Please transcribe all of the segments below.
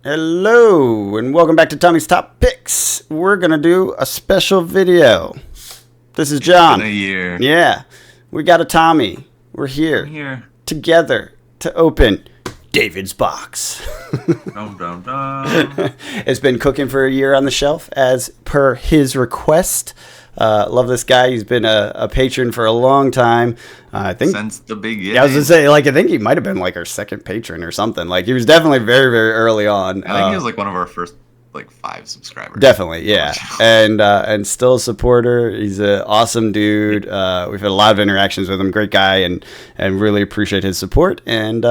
Hello, and welcome back to Tommy's Top Picks. We're going to do a special video. This is John. It's been a year. Yeah, we got a Tommy. We're here. I'm here. Together to open David's box. Dum, dum, dum. It's been cooking for a year on the shelf as per his request. Love this guy. He's been a patron for a long time. I think Since the beginning. Yeah, I was gonna say, I think he might have been our second patron or something. He was definitely very, very early on. I think he was one of our first 5 subscribers. Definitely, yeah, and still a supporter. He's an awesome dude. We've had a lot of interactions with him. Great guy, and really appreciate his support. And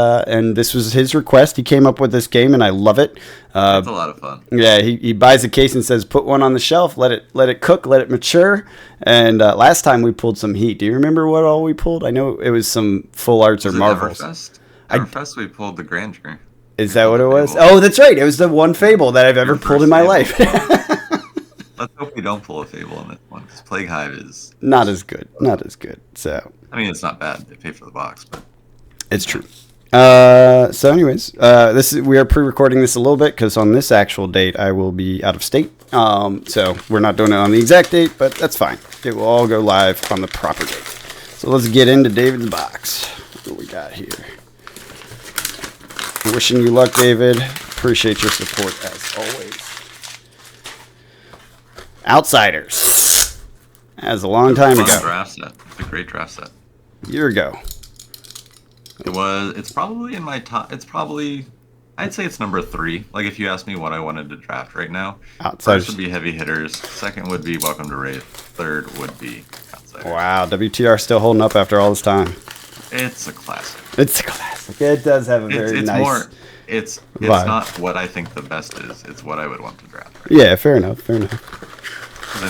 this was his request. He came up with this game, and I love it. It's a lot of fun. Yeah, he buys a case and says, "Put one on the shelf. Let it cook. Let it mature." And last time we pulled some heat. Do you remember what all we pulled? I know it was some full arts or marvels. Everfest, we pulled the Grandeur. Is that what it was? Oh, that's right. It was the one Fable that I've ever pulled in my life. Let's hope we don't pull a Fable in this one, because Plague Hive is... Not as good. So I mean, it's not bad. They pay for the box, but... It's true. So anyways, we are pre-recording this a little bit, because on this actual date, I will be out of state. So we're not doing it on the exact date, but that's fine. It will all go live on the proper date. So let's get into David's box. What do we got here? Wishing you luck, David. Appreciate your support as always. Outsiders. That was a long time ago. Draft set. It's a great draft set. A year ago. It's probably in my top. I'd say it's number 3. If you ask me what I wanted to draft right now, Outsiders. First would be Heavy Hitters. Second would be Welcome to Wraith. Third would be Outsiders. Wow, WTR still holding up after all this time. It's a classic. It's a classic. It does have a very nice. It's vibe. not what I think the best is. It's what I would want to draft. Right? Yeah, fair enough. I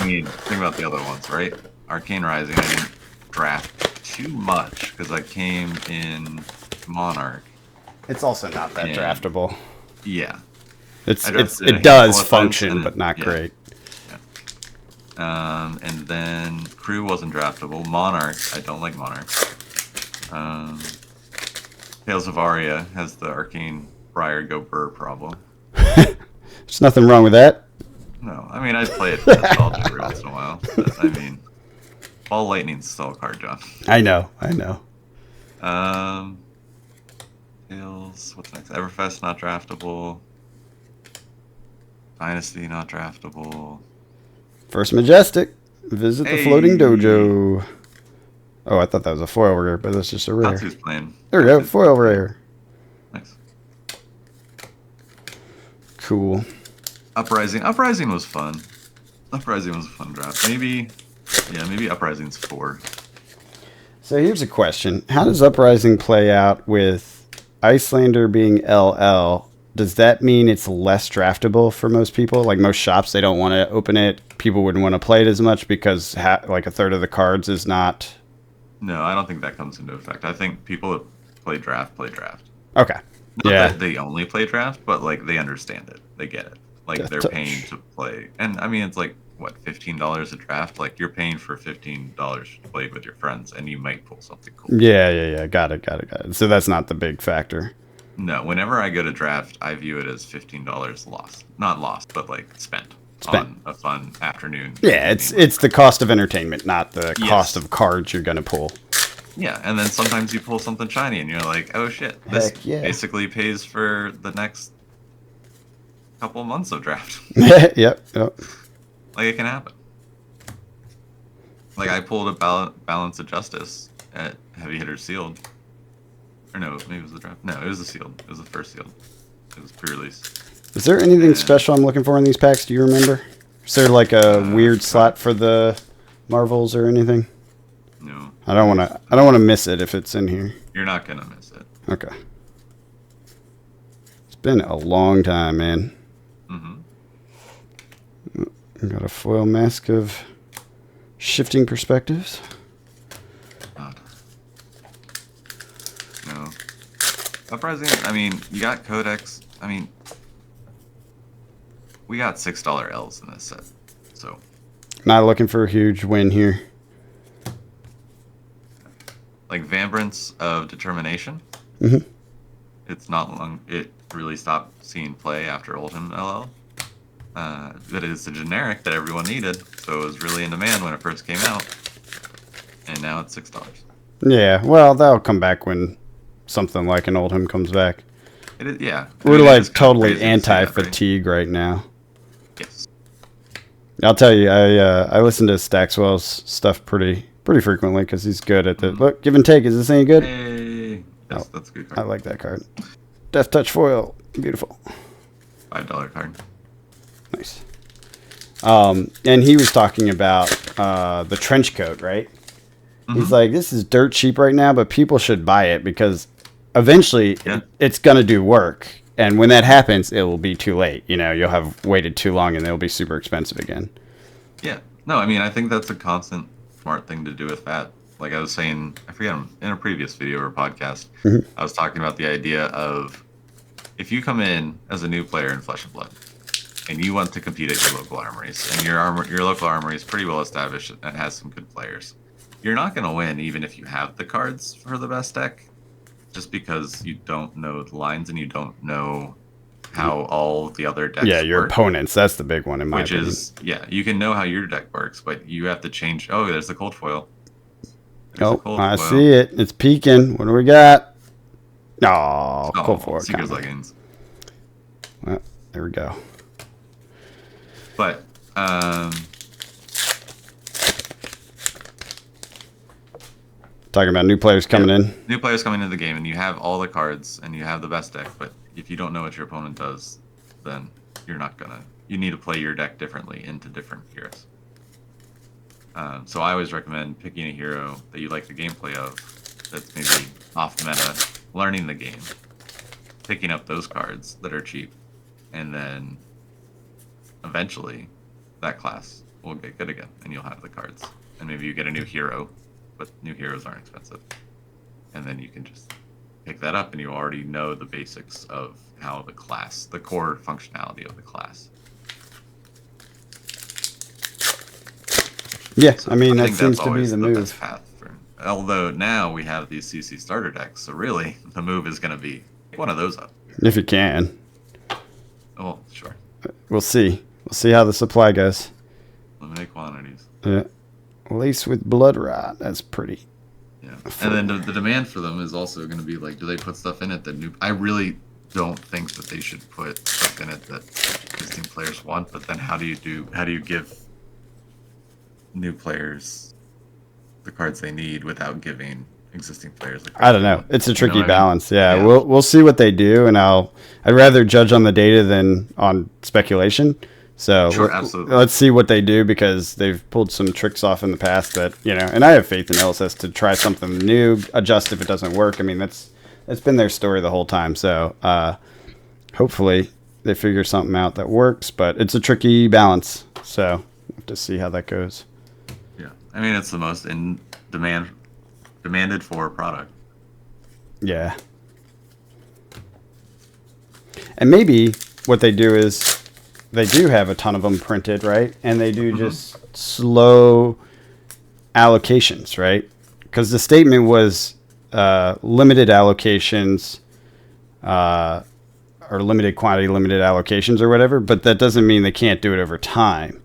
mean, think about the other ones, right? Arcane Rising, I didn't draft too much because I came in Monarch. It's also not that draftable. Yeah. It does function, but not great. Yeah. And then Crew wasn't draftable. Monarch, I don't like Monarch. Tales of Aria has the Arcane Briar Go Burr problem. There's nothing wrong with that. No, I mean, I'd play it for nostalgia every once in a while. But, I mean, Ball Lightning's still a card, John. I know. Tales, what's next? Everfest, not draftable. Dynasty, not draftable. First Majestic. Visit the Floating Dojo. Oh, I thought that was a foil rare, but that's just a rare. That's who's playing. There we go, foil rare. Nice. Cool. Uprising was fun. Uprising was a fun draft. Maybe Uprising's 4. So here's a question. How does Uprising play out with Iyslander being LL? Does that mean it's less draftable for most people? Most shops, they don't want to open it. People wouldn't want to play it as much because a third of the cards is not... No, I don't think that comes into effect. I think people that play draft. Okay. Not that they only play draft, but they understand it. They get it. They're paying to play. And I mean, it's what, $15 a draft? You're paying for $15 to play with your friends, and you might pull something cool. Yeah. Got it. So that's not the big factor. No, whenever I go to draft, I view it as $15 lost. Not lost, but spent on a fun afternoon. Yeah, it's the cost of entertainment, not the cost of cards you're going to pull. Yeah, and then sometimes you pull something shiny, and you're like, oh shit, this basically pays for the next couple months of draft. Yep. It can happen. I pulled a Balance of Justice at Heavy Hitters Sealed. Or no, maybe it was the draft. No, it was the Sealed. It was the first Sealed. It was pre-release. Is there anything special I'm looking for in these packs? Do you remember? Is there a weird slot for the Marvels or anything? No. I don't want to miss it if it's in here. You're not gonna miss it. Okay. It's been a long time, man. Got a foil mask of Shifting Perspectives. No. Uprising, I mean, you got Codex. I mean, we got $6 L's in this set, so. Not looking for a huge win here. Vambrance of Determination. Mm-hmm. It's not long. really stopped seeing play after Oldhim LL. But it's a generic that everyone needed, so it was really in demand when it first came out, and now it's $6. Yeah, well, that'll come back when something like an Oldhim comes back. It is, yeah. We're it's like just kinda totally crazy to see that, right? anti-fatigue right now. Yes. I'll tell you, I listen to Staxwell's stuff pretty frequently because he's good at the look. Give and take. Is this any good? Hey, that's a good I card. like that card. Death Touch foil, beautiful, $5 card. nice. And he was talking about the trench coat, right? He's like, this is dirt cheap right now, but people should buy it because eventually it's gonna do work. And when that happens, it will be too late. You know, you'll have waited too long, and it'll be super expensive again. Yeah. No, I mean, I think that's a constant smart thing to do with that. Like I was saying, I forget, in a previous video or podcast, I was talking about the idea of if you come in as a new player in Flesh and Blood, and you want to compete at your local armories, and your local armory is pretty well established and has some good players, you're not going to win even if you have the cards for the best deck, just because you don't know the lines and you don't know how all the other decks your work. opponents. That's the big one in my opinion. You can know how your deck works, but you have to change. Oh, there's the cold foil. I see it. It's peeking. What do we got? Oh, cold foil. Seeker's Leggings. Well, there we go. But talking about new players coming in. New players coming into the game, and you have all the cards, and you have the best deck. But if you don't know what your opponent does, then you're not gonna. You need to play your deck differently into different heroes. So I always recommend picking a hero that you like the gameplay of, that's maybe off meta, learning the game, picking up those cards that are cheap, and then eventually that class will get good again, and you'll have the cards. And maybe you get a new hero, but new heroes aren't expensive. And then you can just pick that up, and you already know the basics of how the class, the core functionality of the class. Yeah, So I mean, I that think seems that's to be always the best move. path although now we have these CC starter decks, so really the move is going to be pick one of those up. If you can. Oh, sure. We'll see. We'll see how the supply goes. Limited quantities. Yeah. Lace with blood rot. That's pretty. Yeah. And then the demand for them is also going to be like, do they put stuff in it that new... I really don't think that they should put stuff in it that existing players want, but then how do you give new players the cards they need without giving existing players the cards I don't they know. want? It's a You know tricky what I mean? balance. Yeah, Yeah. we'll see what they do, and I'd rather judge on the data than on speculation. So Sure, absolutely. let's see what they do, because they've pulled some tricks off in the past that, you know, and I have faith in LSS to try something new, adjust if it doesn't work. I mean, that's been their story the whole time. So hopefully they figure something out that works, but it's a tricky balance. So we'll have to see how that goes. Yeah. I mean, it's the most demanded for product. Yeah. And maybe what they do is they do have a ton of them printed, right? And they do just slow allocations, right? Because the statement was limited allocations or limited quantity, limited allocations or whatever, but that doesn't mean they can't do it over time.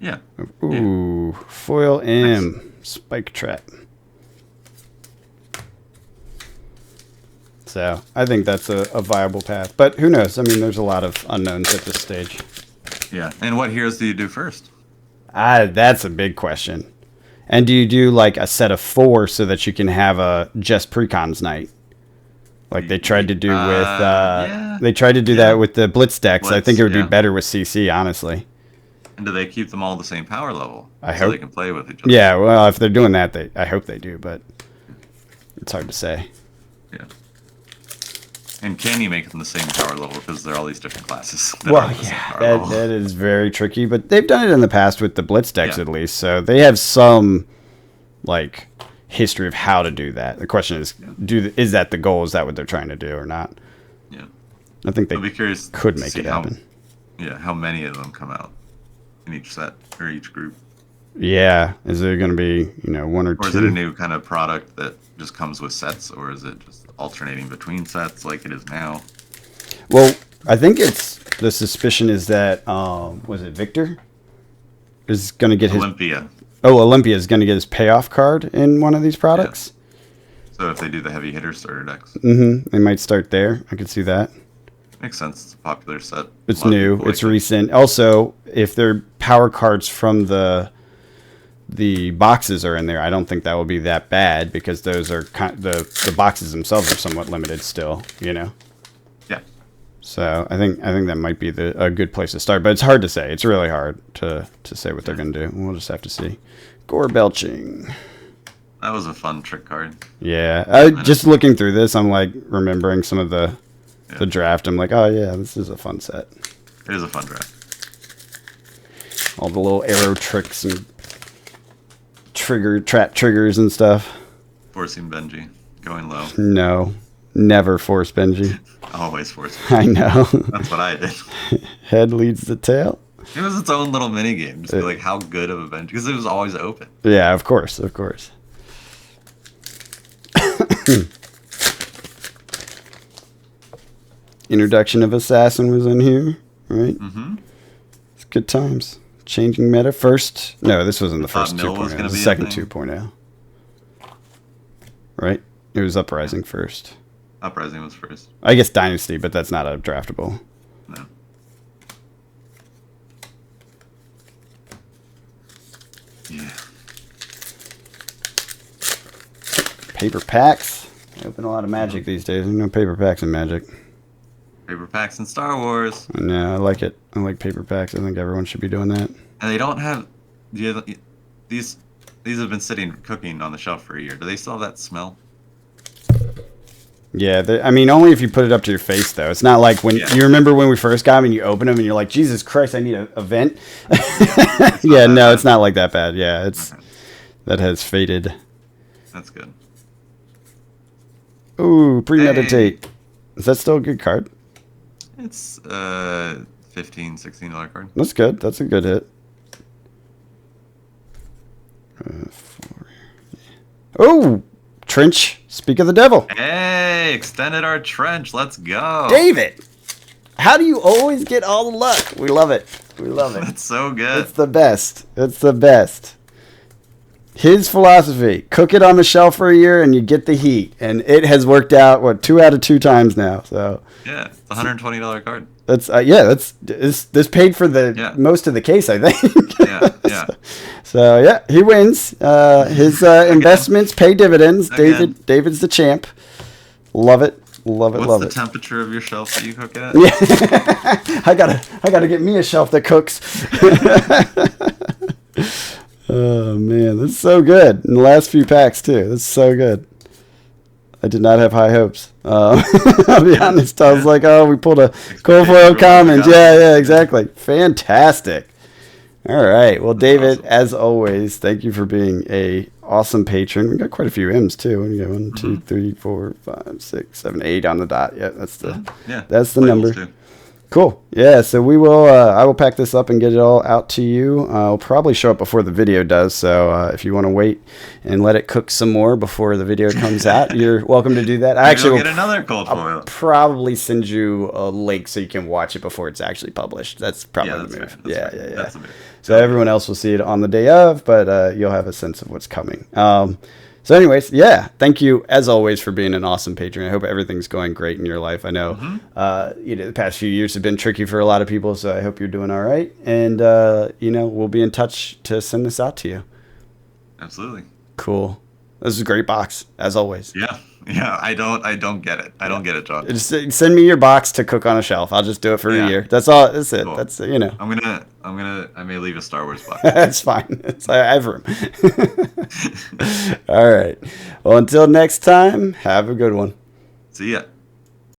Yeah. Ooh, foil M, spike trap. So I think that's a viable path, but who knows? I mean, there's a lot of unknowns at this stage. Yeah. And what heroes do you do first? That's a big question. And do you do like a set of 4 so that you can have a just precons night? Like they tried to do with, they tried to do that with the Blitz decks. I think it would be better with CC, honestly. And do they keep them all the same power level? I so hope. they can play with each other. Yeah, well, if they're doing that, I hope they do, but it's hard to say. Yeah. And can you make them the same power level, because there are all these different classes? Well, yeah, that is very tricky, but they've done it in the past with the Blitz decks at least, so they have some like history of how to do that. The question is, is that the goal? Is that what they're trying to do or not? Yeah. I think they I'll be curious could to make see it happen. How many of them come out in each set or each group? Yeah, is there going to be 1 or 2? Or is it a new kind of product that just comes with sets, or is it just alternating between sets like it is now? Well, I think it's the suspicion is that was it Victor is going to get his Olympia. Olympia is going to get his payoff card in one of these products. Yeah. So if they do the heavy hitter starter decks, They might start there. I could see that. makes sense. It's a popular set. It's new. It's recent. Also, if their power cards from the boxes are in there, I don't think that will be that bad because those are the boxes themselves are somewhat limited still. You know. Yeah. So I think that might be a good place to start, but it's hard to say. It's really hard to say what they're going to do. We'll just have to see. Gore belching. That was a fun trick card. Yeah, just looking through this, I'm like remembering some of the draft. I'm like, oh yeah, this is a fun set. It is a fun draft. All the little arrow tricks and trap triggers and stuff. Forcing Benji, going low. No, never force Benji. Always force. I know. That's what I did. Head leads the tail. It was its own little mini game. Just be like, how good of a Benji? Because it was always open. Yeah, of course. Introduction of Assassin was in here, right? Mm-hmm. It's good times. Changing meta first. No, this wasn't the first Mill was 2.0. gonna The be a second thing. 2.0. Right? It was Uprising first. Uprising was first. I guess Dynasty, but that's not a draftable. No. Yeah. Paper packs. I open a lot of Magic these days. There's no paper packs in Magic. Paper packs in Star Wars. No, I like it. I like paper packs. I think everyone should be doing that. And they don't have... These have been sitting, cooking on the shelf for a year. Do they still have that smell? Yeah, I mean, only if you put it up to your face, though. It's not like when you remember when we first got them and you open them and you're like, Jesus Christ, I need a vent. Yeah, no, it's not like that bad. Yeah, it's that has faded. That's good. Ooh, premeditate. Is that still a good card? It's $15, $16 card. That's good. That's a good hit. Oh, Trench. Speak of the devil. Hey, extended our trench. Let's go. David, how do you always get all the luck? We love it. We love it. That's so good. It's the best. It's the best. His philosophy, cook it on the shelf for a year and you get the heat. And it has worked out, 2 out of 2 times now. So Yeah, it's a $120 card. that's this paid for the most of the case, I think. Yeah. So yeah, he wins. His investments pay dividends. David's the champ. Love it. Love it. What's love the it. temperature of your shelf that you cook at? Yeah. I gotta get me a shelf that cooks. Oh man, that's so good. In the last few packs too. That's so good. I did not have high hopes. I'll be honest. I was like, oh, we pulled a cold foil commons. Yeah, exactly. Fantastic. All right. Well, David, awesome. as always, thank you for being a awesome patron. We got quite a few M's too. We got 1, 2, 3, 4, 5, 6, 7, 8 on the dot. Yeah, that's the number. Too. Cool. Yeah, so we will. I will pack this up and get it all out to you. I'll probably show up before the video does. So if you want to wait and let it cook some more before the video comes out, you're welcome to do that. I actually will get another cold foil. I'll probably send you a link so you can watch it before it's actually published. That's probably the move. Yeah. That's the move. So everyone else will see it on the day of, but you'll have a sense of what's coming. So anyways, yeah, thank you as always for being an awesome patron. I hope everything's going great in your life. I know, the past few years have been tricky for a lot of people, so I hope you're doing all right. And, we'll be in touch to send this out to you. Absolutely. Cool. This is a great box, as always. Yeah. I don't get it. I don't get it, John. Just send me your box to cook on a shelf. I'll just do it for a year. That's all. That's it. Cool. That's I may leave a Star Wars box. That's fine. I have room. All right. Well, until next time, have a good one. See ya.